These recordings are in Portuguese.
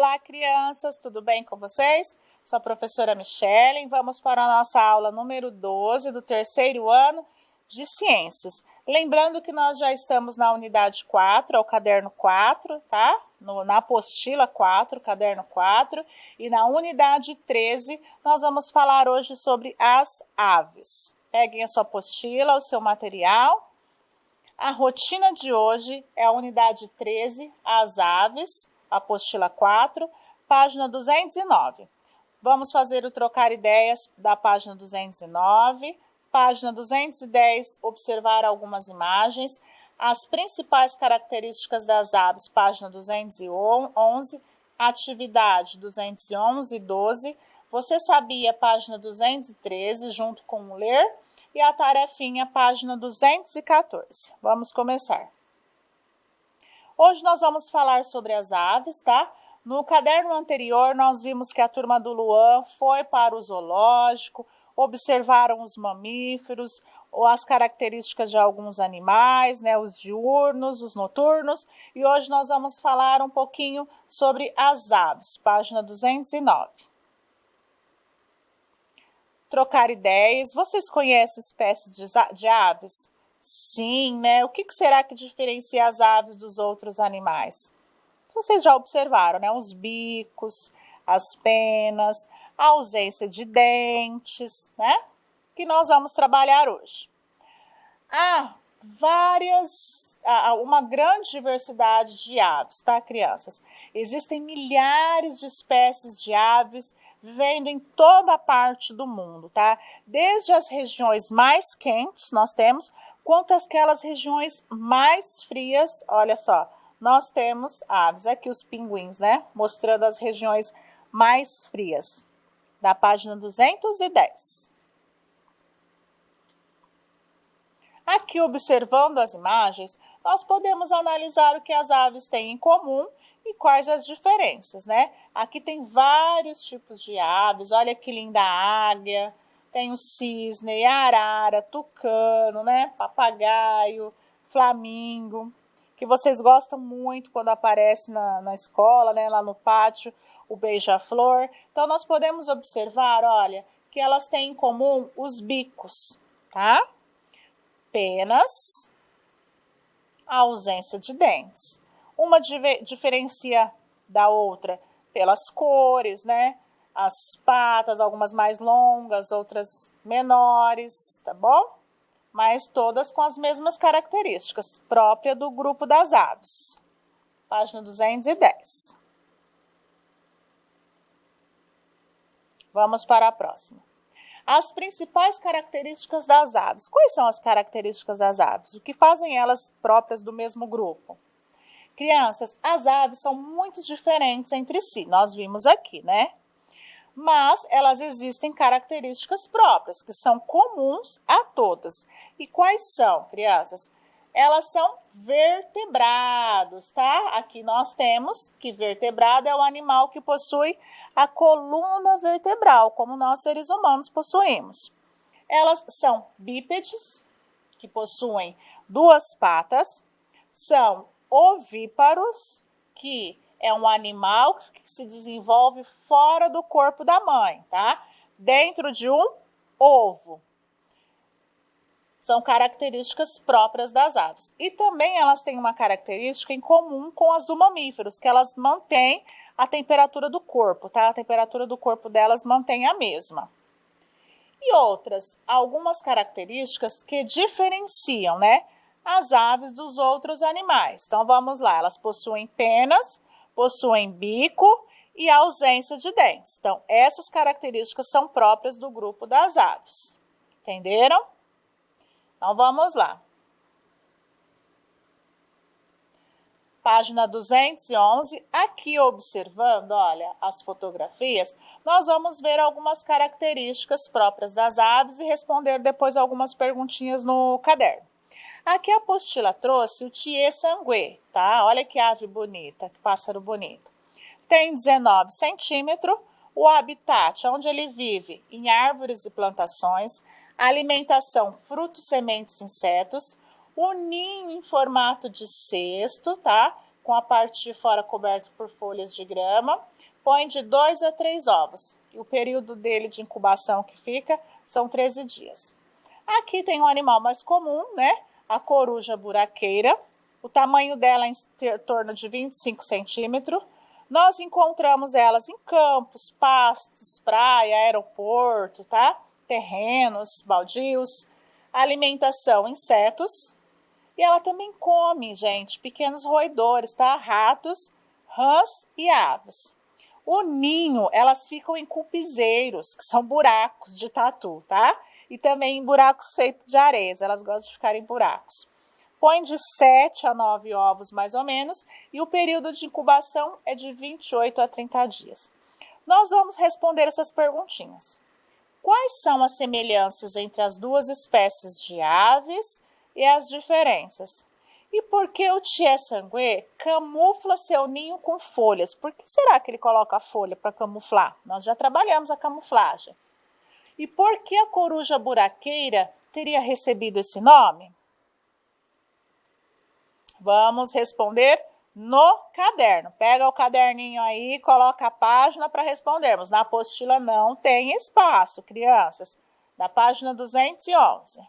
Olá, crianças, tudo bem com vocês? Sou a professora Michele e vamos para a nossa aula número 12 do terceiro ano de Ciências. Lembrando que nós já estamos na unidade 4, é o caderno 4, tá? Na apostila 4, caderno 4. E na unidade 13, nós vamos falar hoje sobre as aves. Peguem a sua apostila, o seu material. A rotina de hoje é a unidade 13, as aves, apostila 4, página 209. Vamos fazer o trocar ideias da página 209, página 210, observar algumas imagens, as principais características das aves, página 211, atividade 211 e 12, você sabia, página 213, junto com o ler, e a tarefinha, página 214. Vamos começar. Hoje nós vamos falar sobre as aves, tá? No caderno anterior, nós vimos que a turma do Luan foi para o zoológico, observaram os mamíferos, ou as características de alguns animais, né? Os diurnos, os noturnos. E hoje nós vamos falar um pouquinho sobre as aves, página 209. Trocar ideias. Vocês conhecem espécies de aves? Sim, né? O que será que diferencia as aves dos outros animais? Vocês já observaram, né? Os bicos, as penas, a ausência de dentes, né? Que nós vamos trabalhar hoje. Há uma grande diversidade de aves, tá, crianças? Existem milhares de espécies de aves vivendo em toda a parte do mundo, tá? Desde as regiões mais quentes, nós temos, quanto aquelas regiões mais frias, olha só, nós temos aves, aqui os pinguins, né? Mostrando as regiões mais frias, da página 210. Aqui, observando as imagens, nós podemos analisar o que as aves têm em comum e quais as diferenças, né? Aqui tem vários tipos de aves, olha que linda a águia, tem o cisne, a arara, tucano, né? Papagaio, flamingo, que vocês gostam muito quando aparece na escola, né? Lá no pátio, o beija-flor. Então, nós podemos observar, olha, que elas têm em comum os bicos, tá? Penas, a ausência de dentes. Uma diferencia da outra pelas cores, né? As patas, algumas mais longas, outras menores, tá bom? Mas todas com as mesmas características, própria do grupo das aves. Página 210. Vamos para a próxima. As principais características das aves. Quais são as características das aves? O que fazem elas próprias do mesmo grupo? Crianças, as aves são muito diferentes entre si, nós vimos aqui, né? Mas elas existem características próprias, que são comuns a todas. E quais são, crianças? Elas são vertebrados, tá? Aqui nós temos que vertebrado é o animal que possui a coluna vertebral, como nós seres humanos possuímos. Elas são bípedes, que possuem duas patas, são ovíparos, que é um animal que se desenvolve fora do corpo da mãe, tá? Dentro de um ovo. São características próprias das aves. E também elas têm uma característica em comum com as do mamíferos, que elas mantêm a temperatura do corpo, tá? A temperatura do corpo delas mantém a mesma. E outras, algumas características que diferenciam, né, as aves dos outros animais. Então, vamos lá. Elas possuem penas, possuem bico e ausência de dentes. Então, essas características são próprias do grupo das aves. Entenderam? Então, vamos lá. Página 211, aqui observando, olha, as fotografias, nós vamos ver algumas características próprias das aves e responder depois algumas perguntinhas no caderno. Aqui a apostila trouxe o Thier sanguê, tá? Olha que ave bonita, que pássaro bonito. Tem 19 centímetros, o habitat onde ele vive, em árvores e plantações, alimentação, frutos, sementes, insetos, o ninho em formato de cesto, tá? com a parte de fora coberta por folhas de grama, põe de 2 a 3 ovos. E o período dele de incubação que fica são 13 dias. Aqui tem um animal mais comum, né? A coruja buraqueira. O tamanho dela é em torno de 25 centímetros. Nós encontramos elas em campos, pastos, praia, aeroporto, tá? Terrenos, baldios. Alimentação, insetos. E ela também come, gente, pequenos roedores, tá? Ratos, rãs e aves. O ninho, elas ficam em cupizeiros, que são buracos de tatu, tá? E também em buracos feitos de areia, elas gostam de ficar em buracos. Põe de 7 a 9 ovos, mais ou menos, e o período de incubação é de 28 a 30 dias. Nós vamos responder essas perguntinhas. Quais são as semelhanças entre as duas espécies de aves e as diferenças? E por que o Tiê-Sanguê camufla seu ninho com folhas? Por que será que ele coloca folha para camuflar? Nós já trabalhamos a camuflagem. E por que a coruja buraqueira teria recebido esse nome? Vamos responder no caderno. Pega o caderninho aí, coloca a página para respondermos. Na apostila não tem espaço, crianças. Da página 211.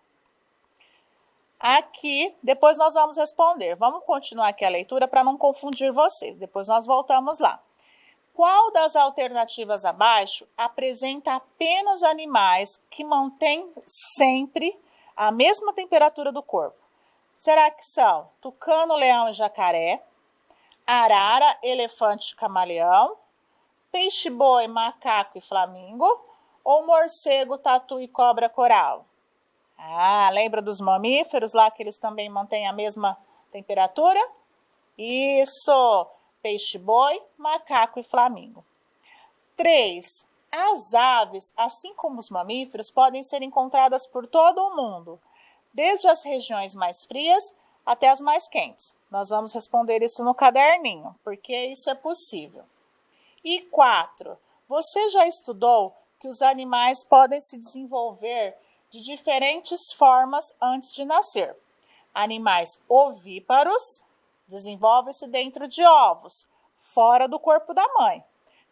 Aqui, depois nós vamos responder. Vamos continuar aqui a leitura para não confundir vocês. Depois nós voltamos lá. Qual das alternativas abaixo apresenta apenas animais que mantêm sempre a mesma temperatura do corpo? Será que são tucano, leão e jacaré, arara, elefante e camaleão, peixe-boi, macaco e flamingo, ou morcego, tatu e cobra coral? Ah, lembra dos mamíferos lá que eles também mantêm a mesma temperatura? Isso! Peixe-boi, macaco e flamingo. 3. As aves, assim como os mamíferos, podem ser encontradas por todo o mundo, desde as regiões mais frias até as mais quentes. Nós vamos responder isso no caderninho, porque isso é possível. E 4. Você já estudou que os animais podem se desenvolver de diferentes formas antes de nascer. Animais ovíparos desenvolvem-se dentro de ovos, fora do corpo da mãe.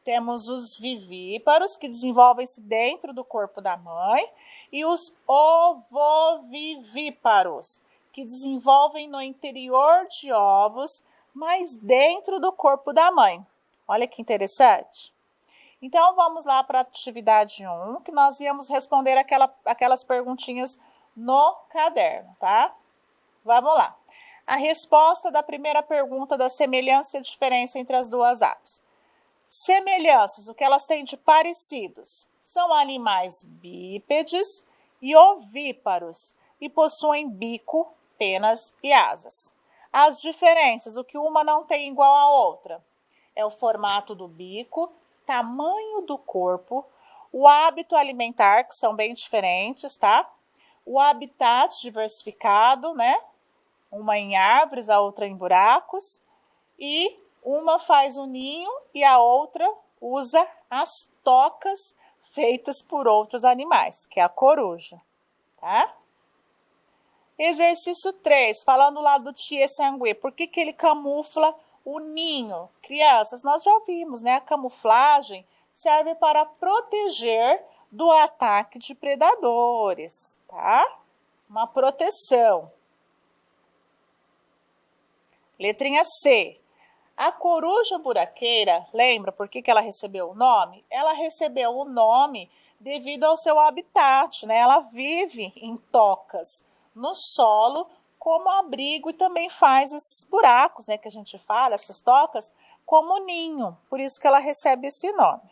Temos os vivíparos, que desenvolvem-se dentro do corpo da mãe, e os ovovivíparos, que desenvolvem no interior de ovos, mas dentro do corpo da mãe. Olha que interessante. Então, vamos lá para a atividade 1, que nós íamos responder aquelas perguntinhas no caderno, tá? Vamos lá. A resposta da primeira pergunta da semelhança e diferença entre as duas aves. Semelhanças, o que elas têm de parecidos? São animais bípedes e ovíparos e possuem bico, penas e asas. As diferenças, o que uma não tem igual à outra? É o formato do bico, tamanho do corpo, o hábito alimentar, que são bem diferentes, tá? O habitat diversificado, né? Uma em árvores, a outra em buracos. E uma faz o ninho e a outra usa as tocas feitas por outros animais, que é a coruja, tá? Exercício 3, falando lá do Tiê-Sanguê. Por que ele camufla o ninho? Crianças, nós já vimos, né? A camuflagem serve para proteger do ataque de predadores, tá? Uma proteção. Letrinha C. A coruja buraqueira, lembra por que ela recebeu o nome? Ela recebeu o nome devido ao seu habitat, né? Ela vive em tocas no solo como abrigo e também faz esses buracos, né, que a gente fala, essas tocas, como ninho. Por isso que ela recebe esse nome.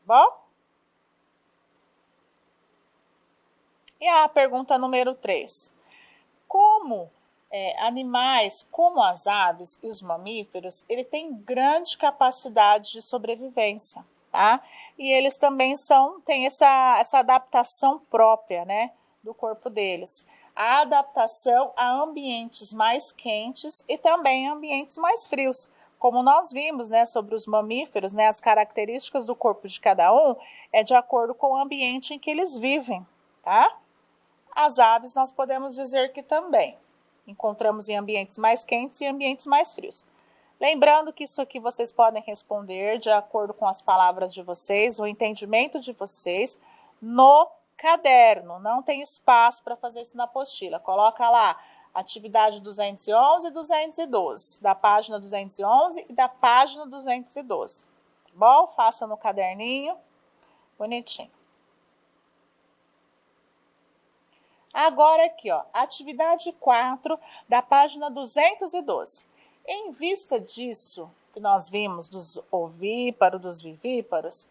Bom? E a pergunta número 3. Como animais como as aves e os mamíferos, ele tem grande capacidade de sobrevivência, tá? E eles também têm essa adaptação própria, né, do corpo deles. A adaptação a ambientes mais quentes e também ambientes mais frios. Como nós vimos, né, sobre os mamíferos, né, as características do corpo de cada um é de acordo com o ambiente em que eles vivem, tá? As aves nós podemos dizer que também encontramos em ambientes mais quentes e ambientes mais frios. Lembrando que isso aqui vocês podem responder de acordo com as palavras de vocês, o entendimento de vocês no caderno. Não tem espaço para fazer isso na apostila. Coloca lá atividade 211 e 212, da página 211 e da página 212. Tá bom? Faça no caderninho, bonitinho. Agora aqui, ó, atividade 4 da página 212. Em vista disso que nós vimos dos ovíparos, dos vivíparos,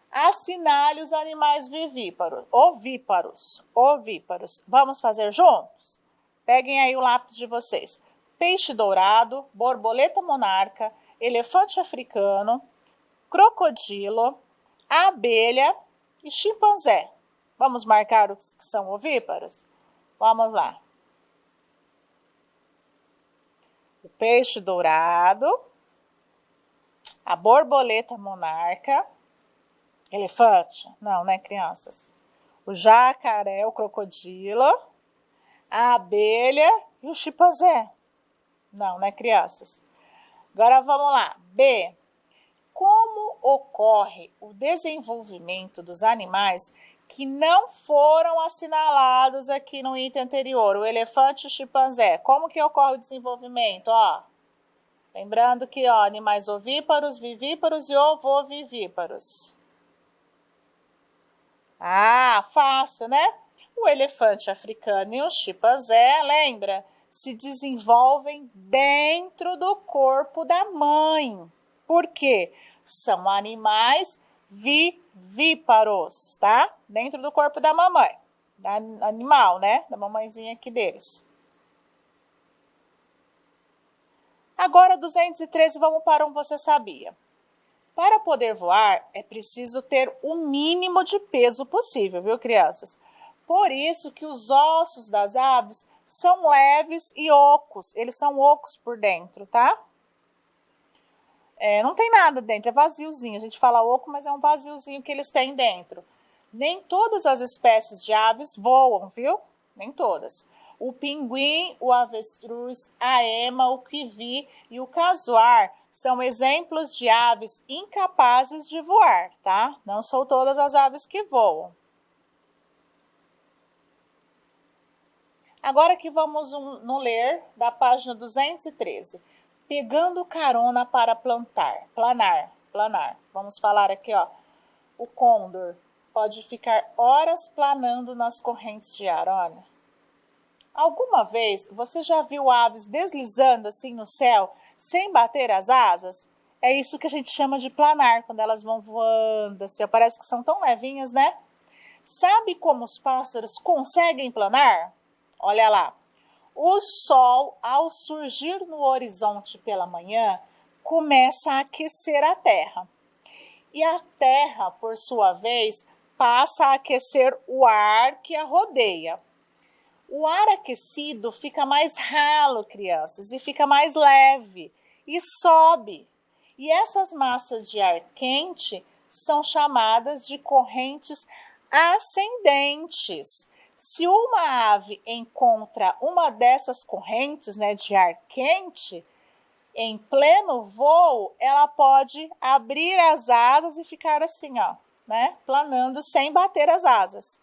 assinale os animais ovíparos. Vamos fazer juntos? Peguem aí o lápis de vocês. Peixe dourado, borboleta monarca, elefante africano, crocodilo, abelha e chimpanzé. Vamos marcar os que são ovíparos? Vamos lá. O peixe dourado, a borboleta monarca, elefante? Não, né, crianças? O jacaré, o crocodilo, a abelha e o chimpanzé? Não, né, crianças? Agora vamos lá. B. Como ocorre o desenvolvimento dos animais que não foram assinalados aqui no item anterior, o elefante e o chimpanzé? Como que ocorre o desenvolvimento? Ó, lembrando que ó, animais ovíparos, vivíparos e ovovivíparos. Ah, fácil, né? O elefante africano e o chimpanzé, lembra? Se desenvolvem dentro do corpo da mãe. Por quê? São animais vivíparos, tá? Dentro do corpo da mamãe, da animal, né? Da mamãezinha aqui deles. Agora, 213, vamos para um você sabia. Para poder voar, é preciso ter o mínimo de peso possível, viu, crianças? Por isso que os ossos das aves são leves e ocos. Eles são ocos por dentro, tá? Não tem nada dentro, é vaziozinho. A gente fala oco, mas é um vaziozinho que eles têm dentro. Nem todas as espécies de aves voam, viu? Nem todas. O pinguim, o avestruz, a ema, o kiwi e o casuar são exemplos de aves incapazes de voar, tá? Não são todas as aves que voam. Agora que vamos no ler da página 213. Pegando carona para planar. Vamos falar aqui, ó. O côndor pode ficar horas planando nas correntes de ar, olha. Alguma vez você já viu aves deslizando assim no céu, sem bater as asas? É isso que a gente chama de planar, quando elas vão voando, assim, parece que são tão levinhas, né? Sabe como os pássaros conseguem planar? Olha lá. O sol, ao surgir no horizonte pela manhã, começa a aquecer a terra. E a terra, por sua vez, passa a aquecer o ar que a rodeia. O ar aquecido fica mais ralo, crianças, e fica mais leve, e sobe. E essas massas de ar quente são chamadas de correntes ascendentes. Se uma ave encontra uma dessas correntes, né, de ar quente, em pleno voo, ela pode abrir as asas e ficar assim, ó, né, planando sem bater as asas.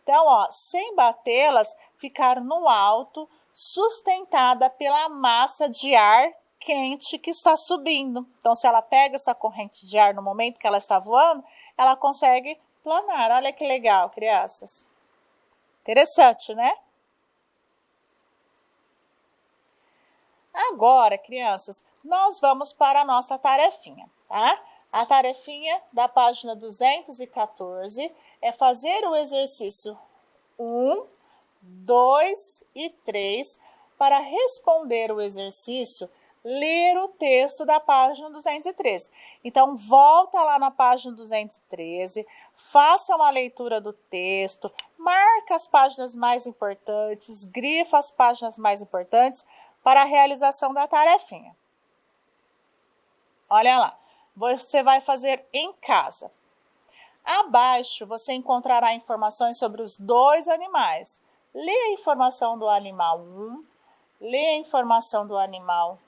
Então, ó, sem batê-las, ficar no alto, sustentada pela massa de ar quente que está subindo. Então, se ela pega essa corrente de ar no momento que ela está voando, ela consegue planar. Olha que legal, crianças. Interessante, né? Agora, crianças, nós vamos para a nossa tarefinha, tá? A tarefinha da página 214 é fazer o exercício 1, 2 e 3. Para responder o exercício, ler o texto da página 213. Então, volta lá na página 213, faça uma leitura do texto, marca as páginas mais importantes, grifa as páginas mais importantes para a realização da tarefinha. Olha lá, você vai fazer em casa. Abaixo você encontrará informações sobre os dois animais. Lê a informação do animal 1, lê a informação do animal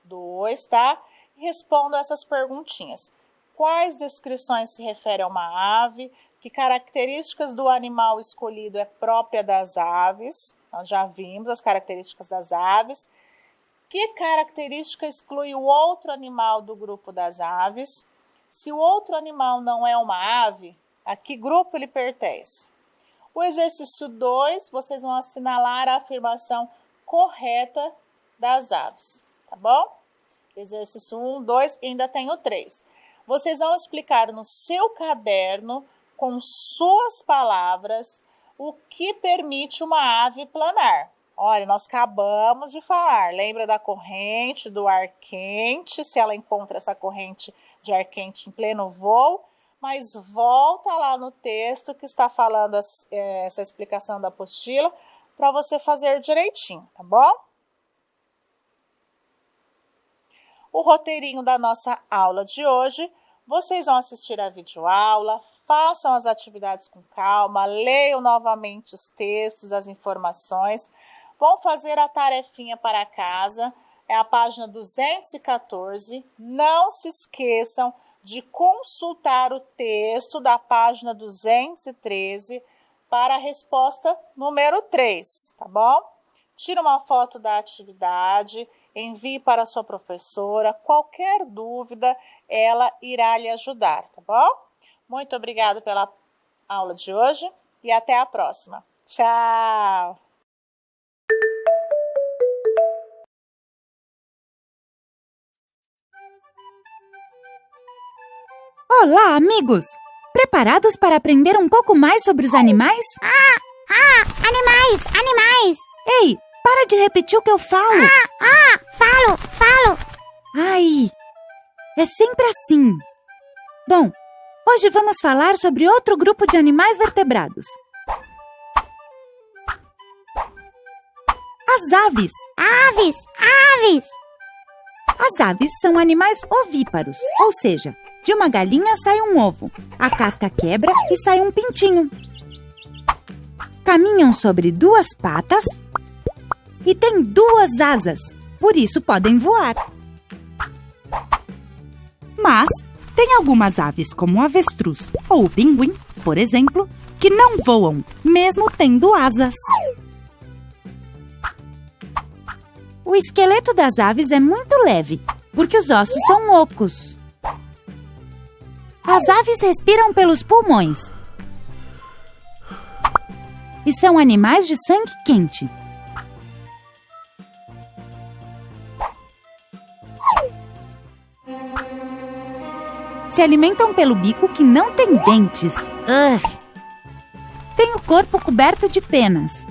2, tá? E respondam essas perguntinhas. Quais descrições se referem a uma ave? Que características do animal escolhido é própria das aves? Nós já vimos as características das aves. Que característica exclui o outro animal do grupo das aves? Se o outro animal não é uma ave, a que grupo ele pertence? O exercício 2, vocês vão assinalar a afirmação correta das aves, tá bom? Exercício 1, 2 e ainda tem o 3. Vocês vão explicar no seu caderno, com suas palavras, o que permite uma ave planar. Olha, nós acabamos de falar, lembra da corrente do ar quente, se ela encontra essa corrente de ar quente em pleno voo, mas volta lá no texto que está falando essa explicação da apostila para você fazer direitinho, tá bom? O roteirinho da nossa aula de hoje, vocês vão assistir a videoaula, façam as atividades com calma, leiam novamente os textos, as informações, vão fazer a tarefinha para casa, é a página 214, não se esqueçam de consultar o texto da página 213 para a resposta número 3, tá bom? Tire uma foto da atividade, envie para a sua professora, qualquer dúvida, ela irá lhe ajudar, tá bom? Muito obrigada pela aula de hoje e até a próxima. Tchau! Olá, amigos! Preparados para aprender um pouco mais sobre os animais? Animais! Ei, para de repetir o que eu falo! Falo! Ai, é sempre assim. Bom, hoje vamos falar sobre outro grupo de animais vertebrados. As aves. Aves! As aves são animais ovíparos, ou seja, de uma galinha sai um ovo, a casca quebra e sai um pintinho. Caminham sobre 2 patas e têm 2 asas, por isso podem voar. Mas tem algumas aves, como o avestruz ou o pinguim, por exemplo, que não voam, mesmo tendo asas. O esqueleto das aves é muito leve, porque os ossos são ocos. As aves respiram pelos pulmões e são animais de sangue quente. Se alimentam pelo bico que não tem dentes. Tem o corpo coberto de penas.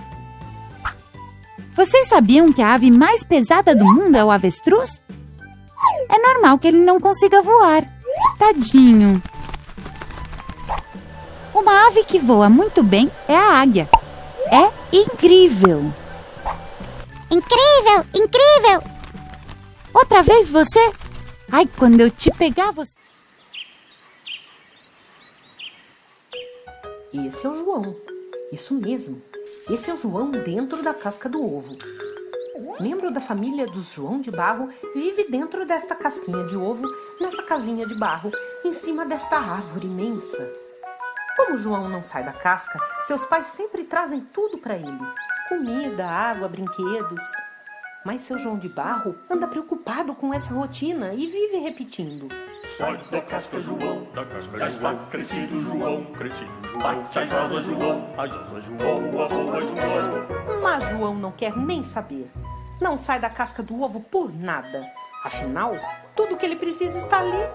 Vocês sabiam que a ave mais pesada do mundo é o avestruz? É normal que ele não consiga voar. Tadinho. Uma ave que voa muito bem é a águia. É incrível. Incrível! Outra vez você? Ai, quando eu te pegar você... Esse é o João. Isso mesmo. Esse é o João dentro da casca do ovo. Membro da família dos João de Barro, vive dentro desta casquinha de ovo, nessa casinha de barro, em cima desta árvore imensa. Como o João não sai da casca, seus pais sempre trazem tudo para ele. Comida, água, brinquedos. Mas seu João de Barro anda preocupado com essa rotina e vive repetindo: sai da casca, João, da casca, já está crescido, João, crescido, João. Bate as asas, João, voa, voa, João. Mas João não quer nem saber. Não sai da casca do ovo por nada. Afinal, tudo que ele precisa está ali.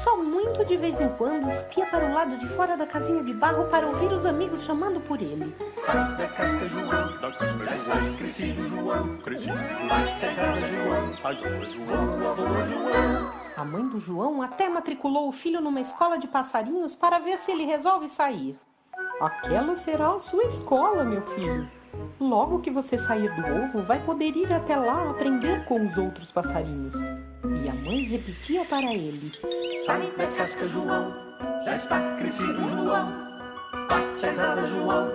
Só muito de vez em quando espia para o lado de fora da casinha de barro para ouvir os amigos chamando por ele. Sai da casca, João, da casca, já está crescido, João, crescido, João. Bate as asas, João, voa, voa, João. A mãe do João até matriculou o filho numa escola de passarinhos para ver se ele resolve sair. Aquela será a sua escola, meu filho. Logo que você sair do ovo, vai poder ir até lá aprender com os outros passarinhos. E a mãe repetia para ele: sai da casca, João, já está crescido, João. Bate as asas, João,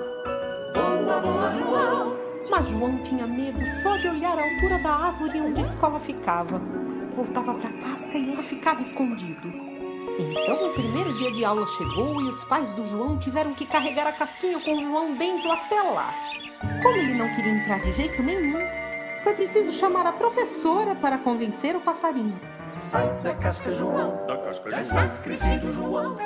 voa, voa, João. Mas João tinha medo só de olhar a altura da árvore onde a escola ficava. Voltava para a casca e lá ficava escondido. Então o primeiro dia de aula chegou e os pais do João tiveram que carregar a casquinha com o João dentro até lá. Como ele não queria entrar de jeito nenhum, foi preciso chamar a professora para convencer o passarinho. Sai da casca, João, da casca, João, crescido, João,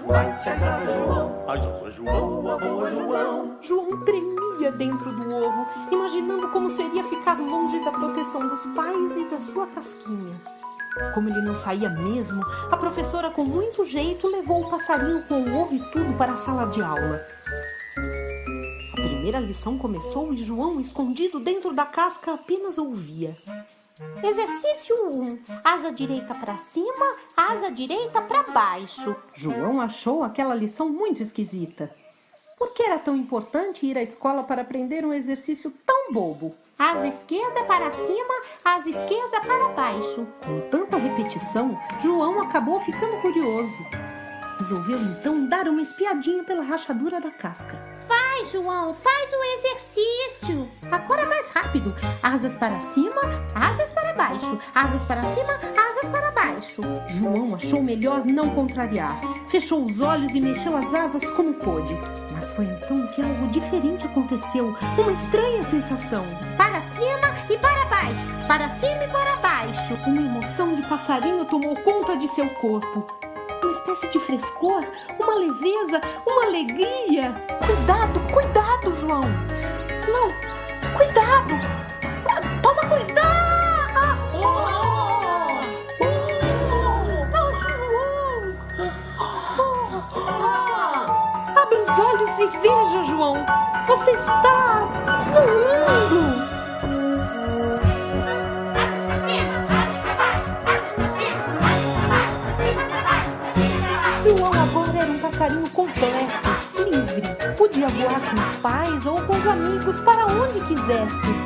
bate as asas, João, as asas, João, voa, João. João tremia dentro do ovo, imaginando como seria ficar longe da proteção dos pais e da sua casquinha. Como ele não saía mesmo, a professora com muito jeito levou o passarinho com o ovo e tudo para a sala de aula. A primeira lição começou e João, escondido dentro da casca, apenas ouvia. Exercício 1. Asa direita para cima, asa direita para baixo. João achou aquela lição muito esquisita. Por que era tão importante ir à escola para aprender um exercício tão bobo? Asa esquerda para cima, asa esquerda para baixo. Com tanta repetição, João acabou ficando curioso. Resolveu então dar uma espiadinha pela rachadura da casca. Vai, João, faz o exercício. Agora mais rápido. Asas para cima, asas para baixo. Asas para cima, asas para baixo. João achou melhor não contrariar. Fechou os olhos e mexeu as asas como pôde. Mas foi então que algo diferente aconteceu. Uma estranha sensação. Para cima e para baixo. Para cima e para baixo. Uma emoção de passarinho tomou conta de seu corpo. Uma espécie de frescor, uma leveza, uma alegria. Cuidado, cuidado, João. Não, cuidado. Toma cuidado. João. Abre os olhos e veja, João. Você está voando. João agora era um passarinho completo, livre. Podia voar com os pais ou com os amigos para onde quisesse.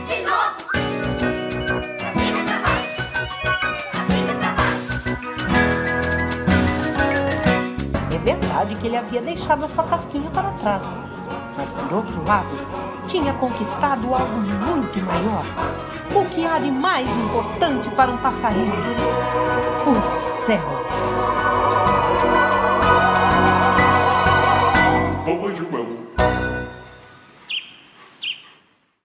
É verdade que ele havia deixado a sua casquinha para trás. Mas, por outro lado, tinha conquistado algo muito maior. O que há de mais importante para um passarinho? O céu.